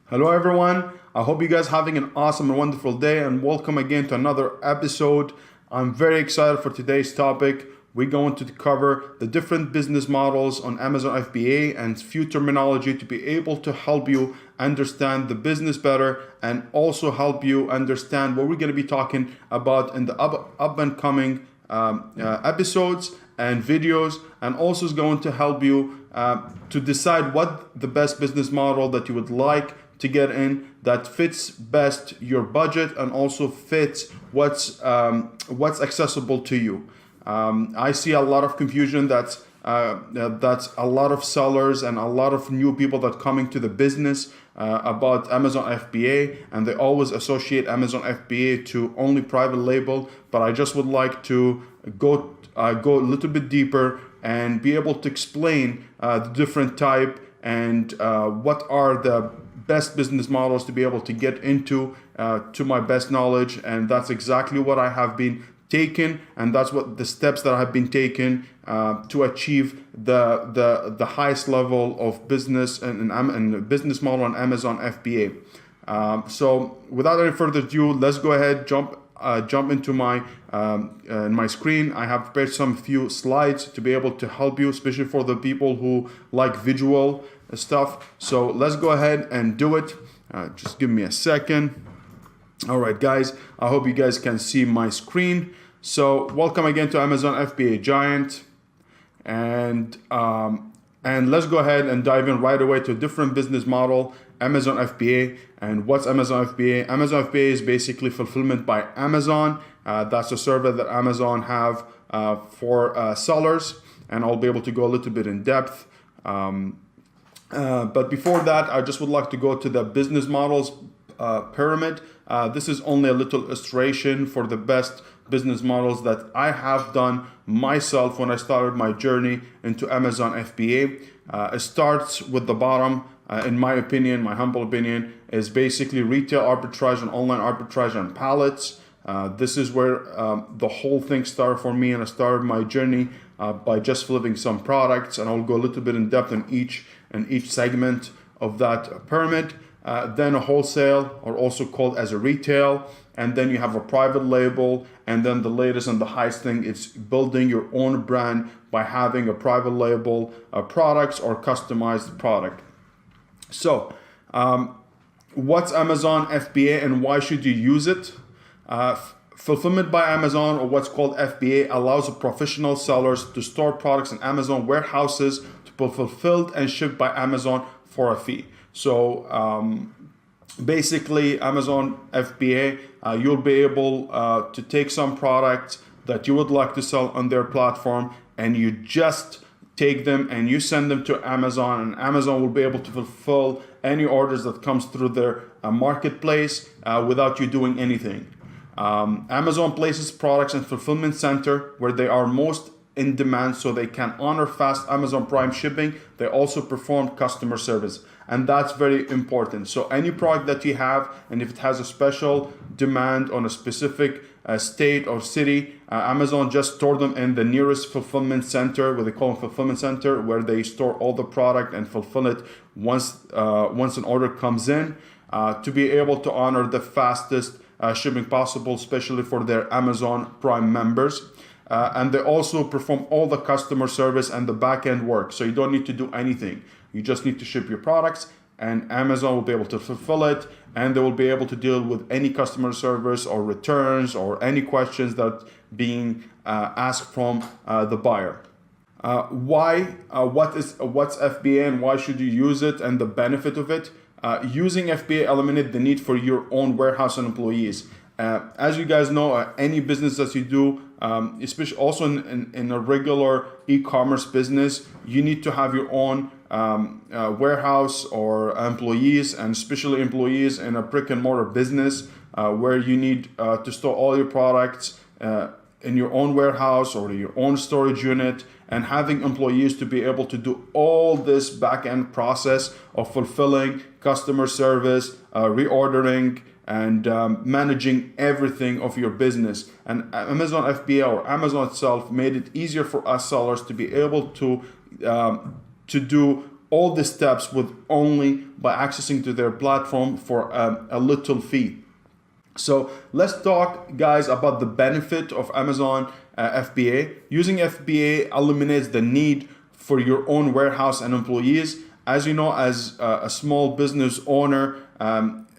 Hello everyone, I hope you guys having an awesome and wonderful day, and welcome again to another episode. I'm very excited for today's topic. We're going to cover the different business models on Amazon FBA and few terminology to be able to help you understand the business better and also help you understand what we're going to be talking about in the up and coming episodes and videos, and also is going to help you to decide what the best business model that you would like to get in that fits best your budget and also fits what's accessible to you. I see a lot of confusion that's a lot of sellers and a lot of new people that coming to the business about Amazon FBA, and they always associate Amazon FBA to only private label. But I just would like to go a little bit deeper and be able to explain the different type and what are the best business models to be able to get into to my best knowledge. And that's exactly what I have been taken, and that's what the steps that have been taken to achieve the highest level of business and business model on Amazon FBA. So without any further ado, let's go ahead, jump into my screen. I have prepared some few slides to be able to help you, especially for the people who like visual stuff. So let's go ahead and do it. Just give me a second. All right, guys, I hope you guys can see my screen. So welcome again to Amazon FBA Giant, and let's go ahead and dive in right away to a different business model, Amazon FBA. And what's Amazon FBA? Amazon FBA is basically fulfillment by Amazon. That's a service that Amazon have for sellers, and I'll be able to go a little bit in depth. But before that, I just would like to go to the business models pyramid. This is only a little illustration for the best business models that I have done myself when I started my journey into Amazon FBA. It starts with the bottom, in my opinion, my humble opinion, is basically retail arbitrage and online arbitrage and pallets. This is where the whole thing started for me, and I started my journey by just flipping some products, and I'll go a little bit in depth in each segment of that pyramid. Then a wholesale, or also called as a retail, and then you have a private label, and then the latest and the highest thing is building your own brand by having a private label products or customized product. So what's Amazon FBA and why should you use it? Fulfillment by Amazon, or what's called FBA, allows professional sellers to store products in Amazon warehouses to be fulfilled and shipped by Amazon for a fee. So basically, Amazon FBA, you'll be able to take some products that you would like to sell on their platform, and you just take them and you send them to Amazon, and Amazon will be able to fulfill any orders that comes through their marketplace without you doing anything. Amazon places products in fulfillment center where they are most in demand, so they can honor fast Amazon Prime shipping. They also perform customer service, and that's very important. So any product that you have, and if it has a special demand on a specific state or city, Amazon just store them in the nearest fulfillment center, what they call a fulfillment center, where they store all the product and fulfill it once an order comes in, to be able to honor the fastest shipping possible, especially for their Amazon Prime members. And they also perform all the customer service and the back-end work. So you don't need to do anything. You just need to ship your products, and Amazon will be able to fulfill it, and they will be able to deal with any customer service or returns or any questions that being asked from the buyer. What's FBA and why should you use it, and the benefit of it? Using FBA eliminates the need for your own warehouse and employees. As you guys know, any business that you do, especially also in a regular e-commerce business, you need to have your own warehouse or employees, and especially employees in a brick and mortar business where you need to store all your products in your own warehouse or your own storage unit, and having employees to be able to do all this back-end process of fulfilling customer service, reordering, and managing everything of your business. And Amazon FBA, or Amazon itself, made it easier for us sellers to be able to do all the steps with only by accessing to their platform for a little fee. So let's talk, guys, about the benefit of Amazon FBA. Using FBA eliminates the need for your own warehouse and employees. As you know, as a small business owner,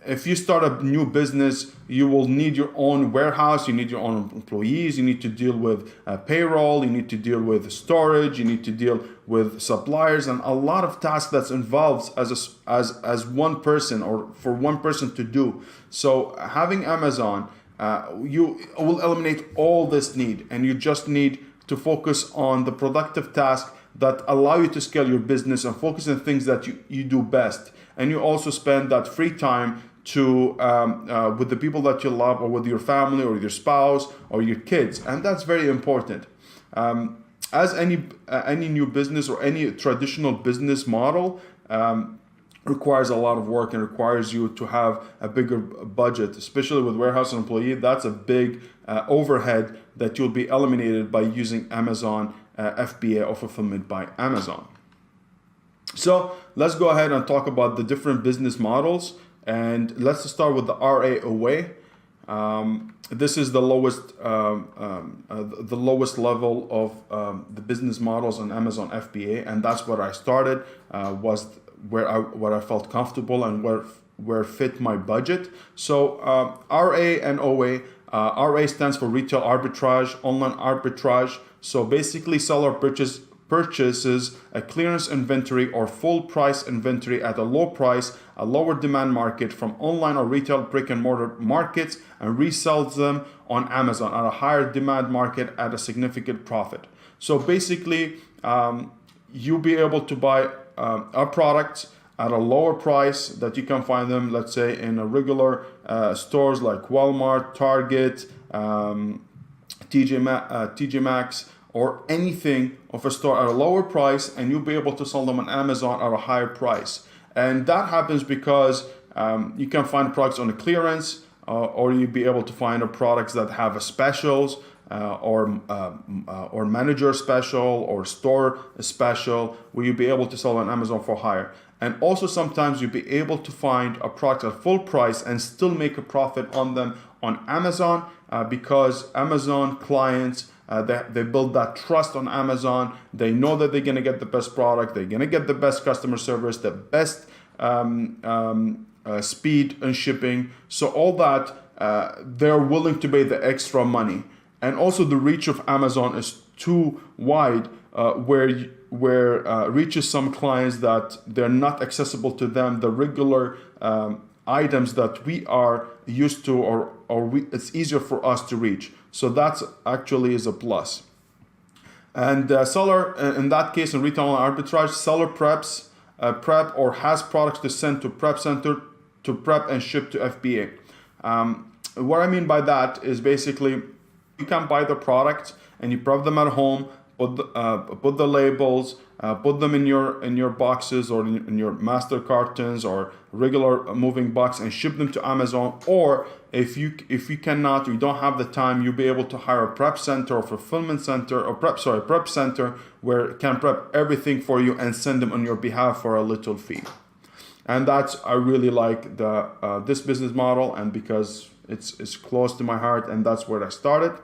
if you start a new business, you will need your own warehouse, you need your own employees, you need to deal with payroll, you need to deal with storage, you need to deal with suppliers, and a lot of tasks that's involved as one person or for one person to do. So having Amazon, you will eliminate all this need, and you just need to focus on the productive tasks that allow you to scale your business and focus on things that you do best. And you also spend that free time to with the people that you love, or with your family or your spouse or your kids, and that's very important. As any new business or any traditional business model requires a lot of work and requires you to have a bigger budget, especially with warehouse and employee. That's a big overhead that you'll be eliminated by using Amazon FBA, or fulfillment by Amazon. So let's go ahead and talk about the different business models, and let's start with the RAOA. This is the lowest level of the business models on Amazon FBA, and that's where I started. Was where I felt comfortable and where fit my budget. So RA and OA. RA stands for retail arbitrage, online arbitrage. So basically, seller purchases a clearance inventory or full price inventory at a low price, a lower demand market from online or retail brick and mortar markets, and resells them on Amazon at a higher demand market at a significant profit. So basically, you'll be able to buy our products at a lower price that you can find them, let's say, in a regular stores like Walmart, Target, TJ Maxx, or anything of a store at a lower price, and you'll be able to sell them on Amazon at a higher price. And that happens because you can find products on a clearance, or you'll be able to find products that have a specials, or manager special, or store special, where you'll be able to sell on Amazon for higher. And also sometimes you'll be able to find a product at full price and still make a profit on them on Amazon, because Amazon clients, they build that trust on Amazon. They know that they're gonna get the best product, they're gonna get the best customer service, the best speed and shipping. So all that, they're willing to pay the extra money. And also the reach of Amazon is too wide, where reaches some clients that they're not accessible to them, the regular items that we are used to, or it's easier for us to reach. So that's actually is a plus. And seller, in that case, in retail arbitrage, seller prep or has products to send to prep center to prep and ship to FBA. What I mean by that is basically, you can buy the product and you prep them at home, put the labels, put them in your boxes or in your master cartons or regular moving box, and ship them to Amazon. Or if you cannot, or you don't have the time, you'll be able to hire a prep center or fulfillment center, or prep center, where it can prep everything for you and send them on your behalf for a little fee. And I really like this business model, and because it's close to my heart, and that's where I started.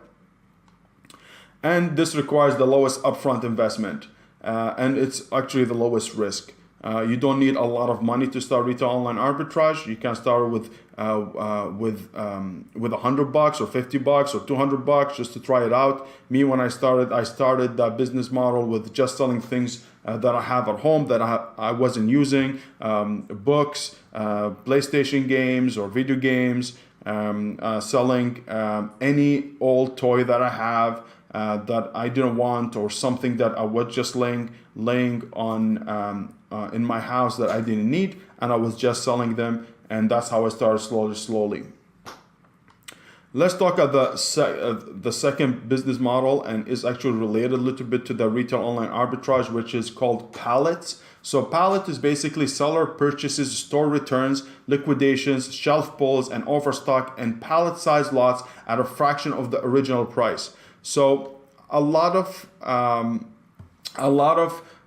And this requires the lowest upfront investment, and it's actually the lowest risk. You don't need a lot of money to start retail online arbitrage. You can start with $100 or $50 or $200 just to try it out. Me, when I started that business model with just selling things that I have at home that I wasn't using, books, PlayStation games or video games, selling any old toy that I have that I didn't want, or something that I was just laying on in my house that I didn't need, and I was just selling them. And that's how I started slowly. Let's talk about the second business model, and is actually related a little bit to the retail online arbitrage, which is called Pallets. So pallet is basically seller purchases, store returns, liquidations, shelf pulls, and overstock and pallet size lots at a fraction of the original price. So a lot of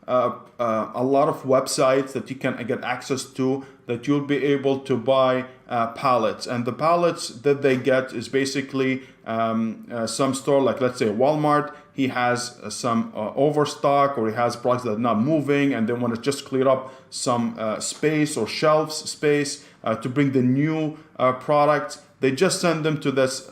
a lot of websites that you can get access to that you'll be able to buy pallets. And the pallets that they get is basically some store, like let's say Walmart, he has some overstock, or he has products that are not moving and they want to just clear up some space or shelves space to bring the new products. They just send them to this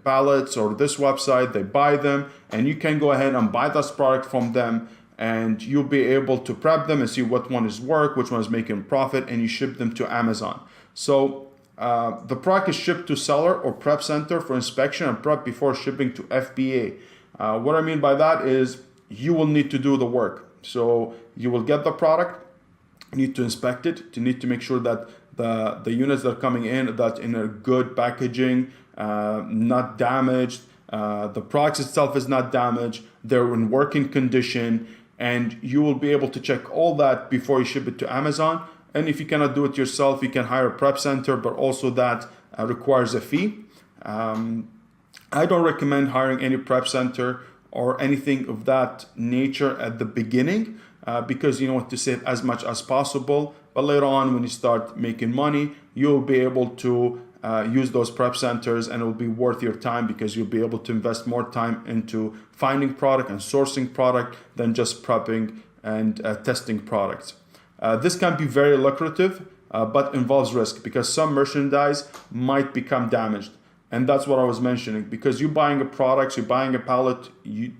Pallets or this website, they buy them, and you can go ahead and buy this product from them, and you'll be able to prep them and see what one is work, which one is making profit, and you ship them to Amazon. So the product is shipped to seller or prep center for inspection and prep before shipping to FBA. What I mean by that is you will need to do the work. So you will get the product, you need to inspect it, you need to make sure that the units that are coming in, that in a good packaging, not damaged, the product itself is not damaged, they're in working condition, and you will be able to check all that before you ship it to Amazon. And if you cannot do it yourself, you can hire a prep center, but also that requires a fee. I don't recommend hiring any prep center or anything of that nature at the beginning because you want to save as much as possible. But later on, when you start making money, you'll be able to use those prep centers, and it will be worth your time because you'll be able to invest more time into finding product and sourcing product than just prepping and testing products. This can be very lucrative, but involves risk because some merchandise might become damaged. And that's what I was mentioning, because you're buying a product, you're buying a pallet, you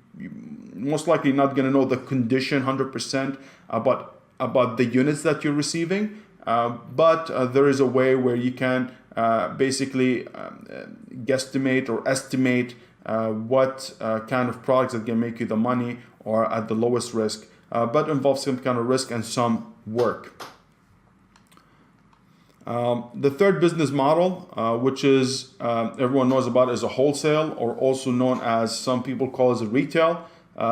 most likely not going to know the condition 100% about the units that you're receiving. But there is a way where you can basically guesstimate or estimate what kind of products that can make you the money or at the lowest risk, but involves some kind of risk and some work. The third business model, which is everyone knows about, is a wholesale, or also known as some people call it a retail.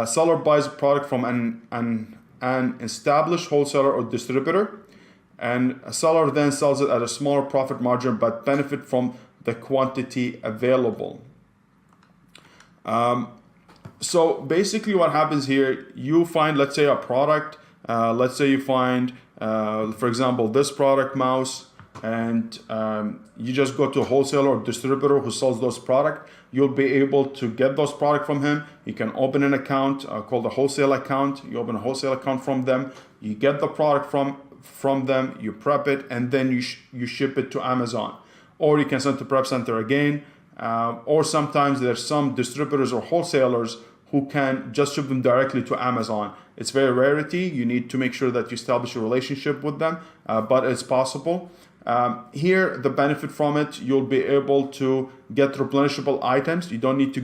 Seller buys a product from an established wholesaler or distributor, and a seller then sells it at a smaller profit margin but benefit from the quantity available. So basically what happens here, you find, let's say, a product, let's say you find, for example, this product, mouse, and you just go to a wholesaler or distributor who sells those products. You'll be able to get those products from him. You can open an account called a wholesale account. You open a wholesale account from them. You get the product from them. You prep it, and then you ship it to Amazon. Or you can send to prep center again. Or sometimes there's some distributors or wholesalers who can just ship them directly to Amazon. It's very rarity. You need to make sure that you establish a relationship with them, but it's possible. Here, the benefit from it, you'll be able to get replenishable items. You don't need to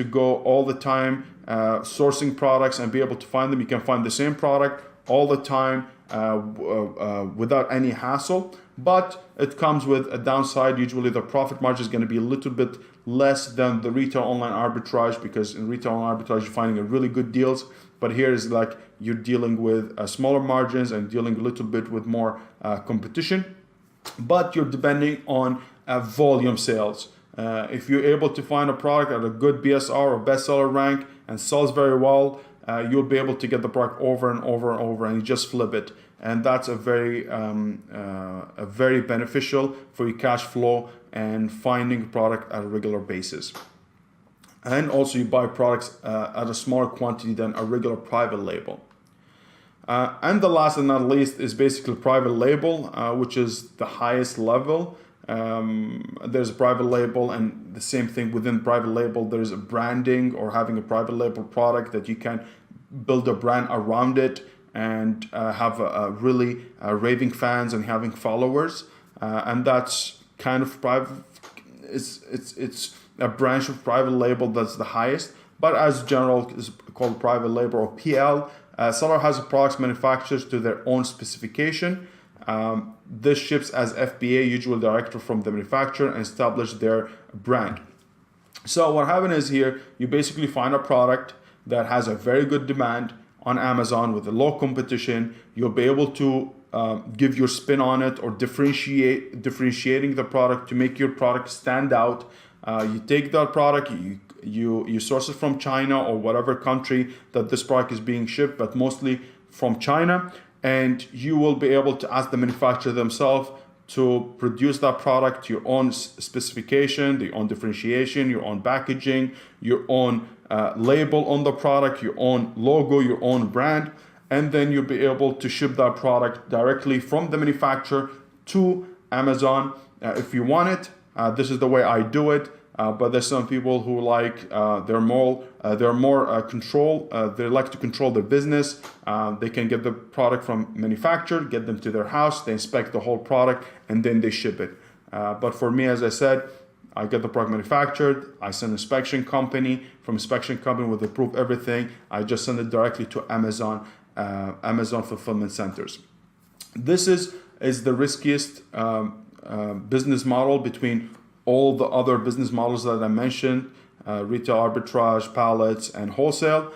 go all the time sourcing products and be able to find them. You can find the same product all the time without any hassle. But it comes with a downside. Usually the profit margin is going to be a little bit less than the retail online arbitrage, because in retail online arbitrage you're finding really good deals. But here is like you're dealing with smaller margins and dealing a little bit with more competition. But you're depending on volume sales. If you're able to find a product at a good BSR or bestseller rank and sells very well, you'll be able to get the product over and over and over, and you just flip it. And that's a very beneficial for your cash flow and finding a product at a regular basis. And also you buy products at a smaller quantity than a regular private label. And the last and not least is basically private label, which is the highest level. There's a private label, and the same thing within private label, there's a branding or having a private label product that you can build a brand around it and have a really raving fans and having followers. And that's kind of private. It's a branch of private label that's the highest, but as general is called private label or PL. Seller has products manufactured to their own specification. This ships as FBA, usually director from the manufacturer, and establish their brand. So what happens is here, you basically find a product that has a very good demand on Amazon with a low competition. You'll be able to give your spin on it or differentiating the product to make your product stand out. You take that product, you source it from China or whatever country that this product is being shipped, but mostly from China. And you will be able to ask the manufacturer themselves to produce that product to your own specification, your own differentiation, your own packaging, your own label on the product, your own logo, your own brand. And then you'll be able to ship that product directly from the manufacturer to Amazon if you want it. This is the way I do it. But there's some people who like they're more control. They like to control their business. They can get the product from manufacturer, get them to their house, they inspect the whole product, and then they ship it. But for me, as I said, I get the product manufactured. I send inspection company. From inspection company will approve everything. I just send it directly to Amazon fulfillment centers. This is the riskiest business model between all the other business models that I mentioned, retail, arbitrage, pallets, and wholesale,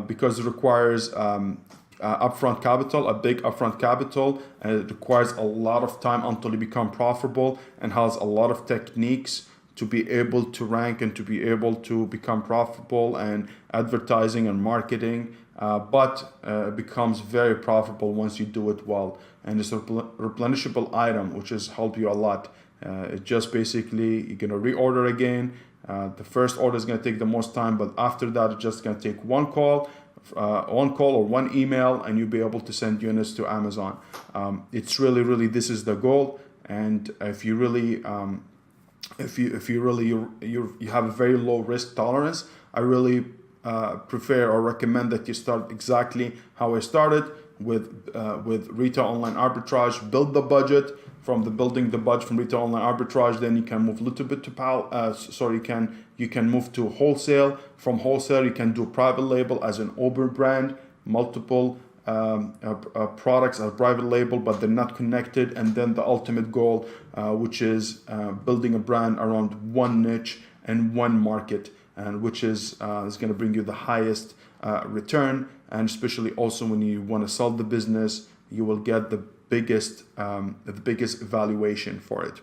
because it requires upfront capital, a big upfront capital, and it requires a lot of time until you become profitable, and has a lot of techniques to be able to rank and to be able to become profitable, and advertising and marketing, but it becomes very profitable once you do it well. And it's a replenishable item, which has helped you a lot. It just basically, you're gonna reorder again. The first order is gonna take the most time, but after that, it's just gonna take one call or one email, and you'll be able to send units to Amazon. It's really, this is the goal. And if you really, you have a very low risk tolerance, I really prefer or recommend that you start exactly how I started with retail online arbitrage. Build the budget. From building the budget from retail online arbitrage, then you can move a little bit to you can move to wholesale. From wholesale, you can do private label as an Uber brand, multiple products as private label, but they're not connected. And then the ultimate goal, which is building a brand around one niche and one market, and which is going to bring you the highest return. And especially also when you want to sell the business, you will get the biggest valuation for it.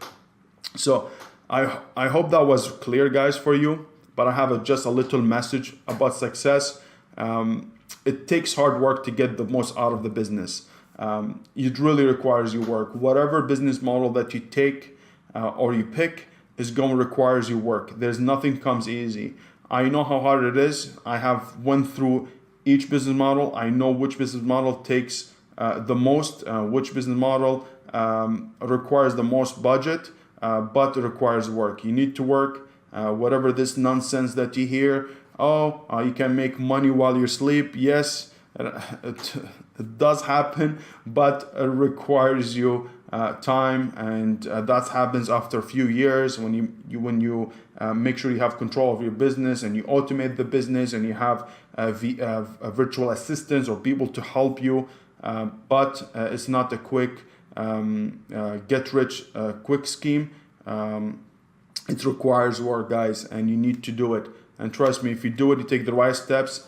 So I hope that was clear, guys, for you. But I have just a little message about success. It takes hard work to get the most out of the business. It really requires you work. Whatever business model that you take or you pick is going to requires you work. There's nothing comes easy. I know how hard it is. I have went through each business model. I know which business model takes the most, which business model requires the most budget, but it requires work. You need to work. Whatever this nonsense that you hear, you can make money while you sleep. Yes, it does happen, but it requires you time, and that happens after a few years when you make sure you have control of your business, and you automate the business, and you have virtual assistants or people to help you. But it's not a quick get rich quick scheme. It requires work, guys, and you need to do it. And trust me, if you do it, you take the right steps,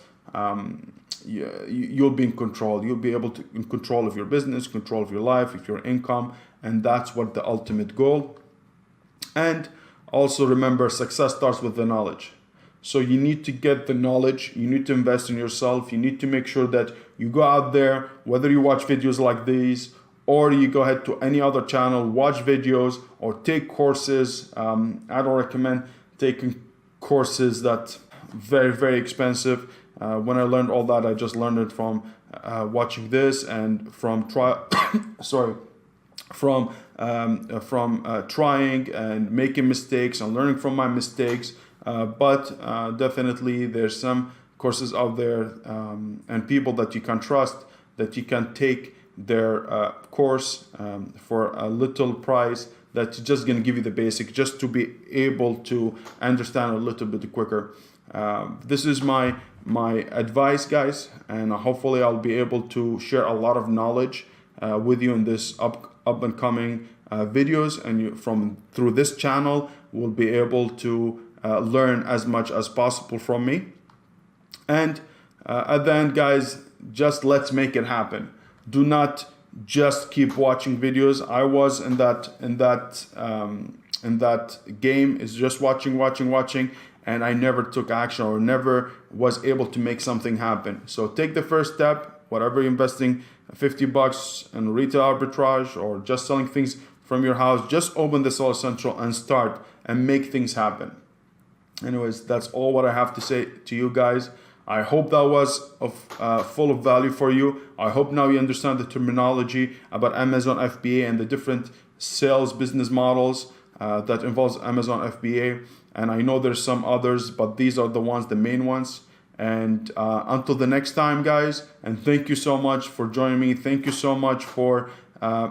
you'll be in control. You'll be able to in control of your business, control of your life, of your income, and that's what the ultimate goal. And also remember, success starts with the knowledge. So you need to get the knowledge, you need to invest in yourself, you need to make sure that you go out there, whether you watch videos like these, or you go ahead to any other channel, watch videos, or take courses. I don't recommend taking courses that very expensive. When I learned all that, I just learned it from watching this and from trying and making mistakes and learning from my mistakes. But definitely there's some courses out there and people that you can trust, that you can take their course for a little price that's just going to give you the basic, just to be able to understand a little bit quicker. This is my advice, guys, and hopefully I'll be able to share a lot of knowledge with you in this up and coming videos, and through this channel will be able to learn as much as possible from me. And at the end, guys, just let's make it happen. Do not just keep watching videos. I was in that game, is just watching, and I never took action or never was able to make something happen. So take the first step, whatever you're investing, $50 in retail arbitrage or just selling things from your house, just open the Seller Central and start and make things happen. Anyways, that's all what I have to say to you guys. I hope that was full of value for you. I hope now you understand the terminology about Amazon FBA and the different sales business models that involves Amazon FBA. And I know there's some others, but these are the ones, the main ones. And until the next time, guys, and thank you so much for joining me. Thank you so much for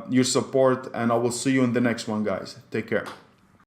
your support, and I will see you in the next one, guys. Take care.